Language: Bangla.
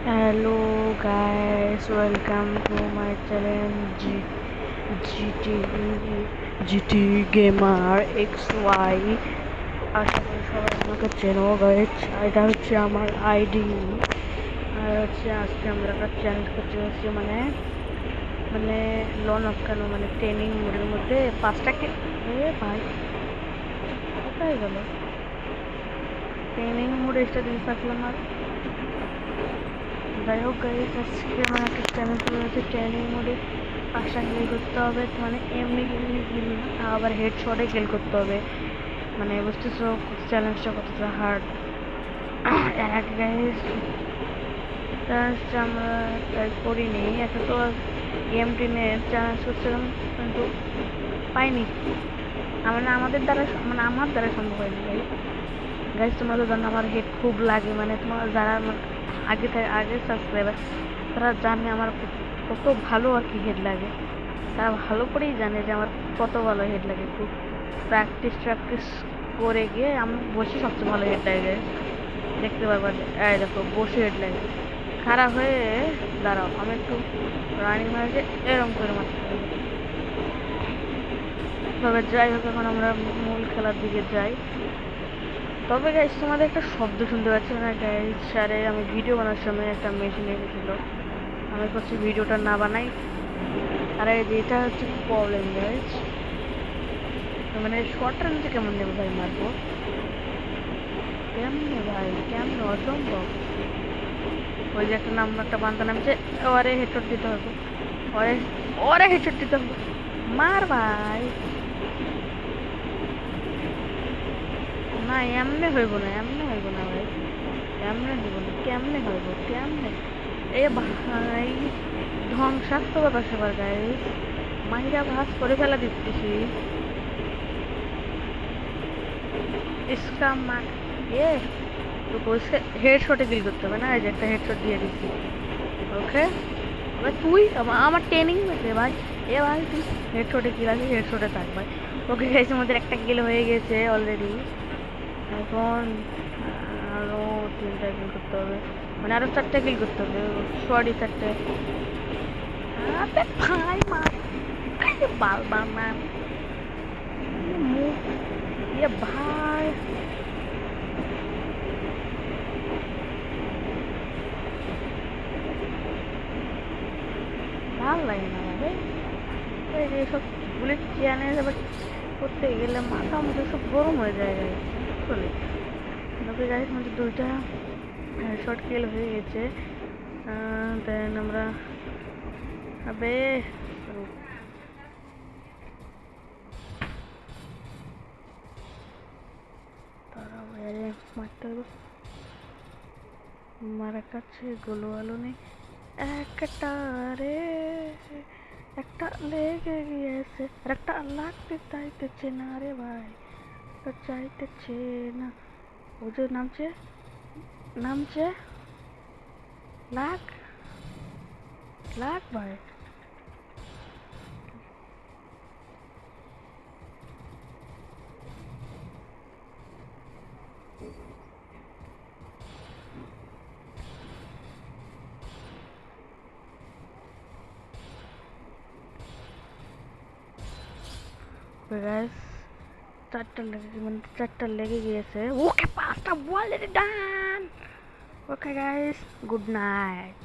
Hello guys, welcome to my channel GT Gamer XY। আশা করি সবাই আমাকে চেনো গাইস। এটা হচ্ছে আমার আইডি। আর হচ্ছে আজকে আমরা একটা চ্যালেঞ্জ করতে হচ্ছে মানে মানে লন অফ কেন মানে ট্রেনিং মোডের মধ্যে 5টা ভাই কোথায় গেল? ট্রেনিং মোড এক্সট্রা দিন থাকলাম আর যাই হোক গাইস, আজকে আমার একটা চ্যালেঞ্জ রয়েছে ট্রেনিং মোডে 5টা কিল করতে হবে। মানে এমনি কিল না, আবার হেডশটে কিল করতে হবে। মানে বুঝতেছো চ্যালেঞ্জটা কতটা হার্ড। এক গাইস চ্যালেঞ্জটা আমরা ট্রাই করিনি, একটা তো গেম টিনের চ্যালেঞ্জ করছিলাম কিন্তু পাইনি। মানে আমার দ্বারা সম্ভব হয়নি গাইস। গাইস তোমরা তো জানো আমার হেড খুব লাগে, মানে তোমার যারা আমার আগে সাবস্ক্রাইবার তারা জানে আমার কত ভালো আর কি হেড লাগে। তারা ভালো করেই জানে যে আমার কত ভালো হেড লাগে। একটু প্র্যাকটিস করে গিয়ে আমি বসে সবচেয়ে ভালো হেড লাগে। দেখতে পারবা, এই দেখো বসে হেড লাগে। খারাপ হয়ে দাঁড়াও, আমি একটু রানিং মারছে এরকম করে মারতে হবে। তবে যাই হোক, এখন আমরা মূল খেলার দিকে যাই। তবে গাইস তোমাদের একটা শব্দ শুনতে পাচ্ছি না গাইস? আরে আমি ভিডিও বানানোর সময় একটা মেশিন এসেছিল, আমি করছি ভিডিওটা না বানাই। আরে এটা হচ্ছে প্রবলেম গাইস। মানে শর্ট রানটা কেমন নেবে ভাই মারবো? কেমনে ভাই, কেমনে? অসম্ভব। ওই যে একটা বান্দা নামছে, ওরে হেডশট দিতে হবে। ওরে ওরে হেডশট দিতে হবে। মার ভাই। না এমনে হইব না, এমনে হইব না ভাই। এমনে হইব না, কেমনে হইব? কেমনে? এ ভাই ধ্বংসাত্মকতা সেবার গাইস, মাইরা ভাস করে ফেলা দিতেছি। इसका मा ये रुको, इसके হেডশটে কিল করতে হবে না? এই যে একটা হেডশট দিয়ে দিচ্ছি। ওকে, এবার তুই আমার ট্রেনিং আছে ভাই। এ ভাই তুই হেডশটে কিল আছে, হেডশটে থাক ভাই। ওকে গাইস, আমাদের একটা কিল হয়ে গেছে অলরেডি। এখন আরো 3টা কিল করতে হবে, মানে আরো 4টা কিল করতে হবে। সরি 4টে। আবে ভাই মার বাল বাল মার মুখ ये भाई। ভালো লাগে না ভাই এই যে সব বুলেট চ্যালেঞ্জ আবার করতে গেলে মাথা মুখে সব গরম হয়ে যায় আসলে। ওকে গাইস, আমাদের 2টা শর্ট কিল হয়ে গেছে। দেন আমরা আবে তারা বাইরে মারতে হবে। মারা কাছে গোলো আলো নেই একটা রে, একটা লেগে গিয়েছে আর একটা লাগতে চাইতেছে না রে ভাই, চাইতেছে না। ও যে নামছে নামছে লাগ লাগ ভাই। গাইস 4টা লেগে গিয়েছে। ওকে 5টা already done. Okay guys, good night.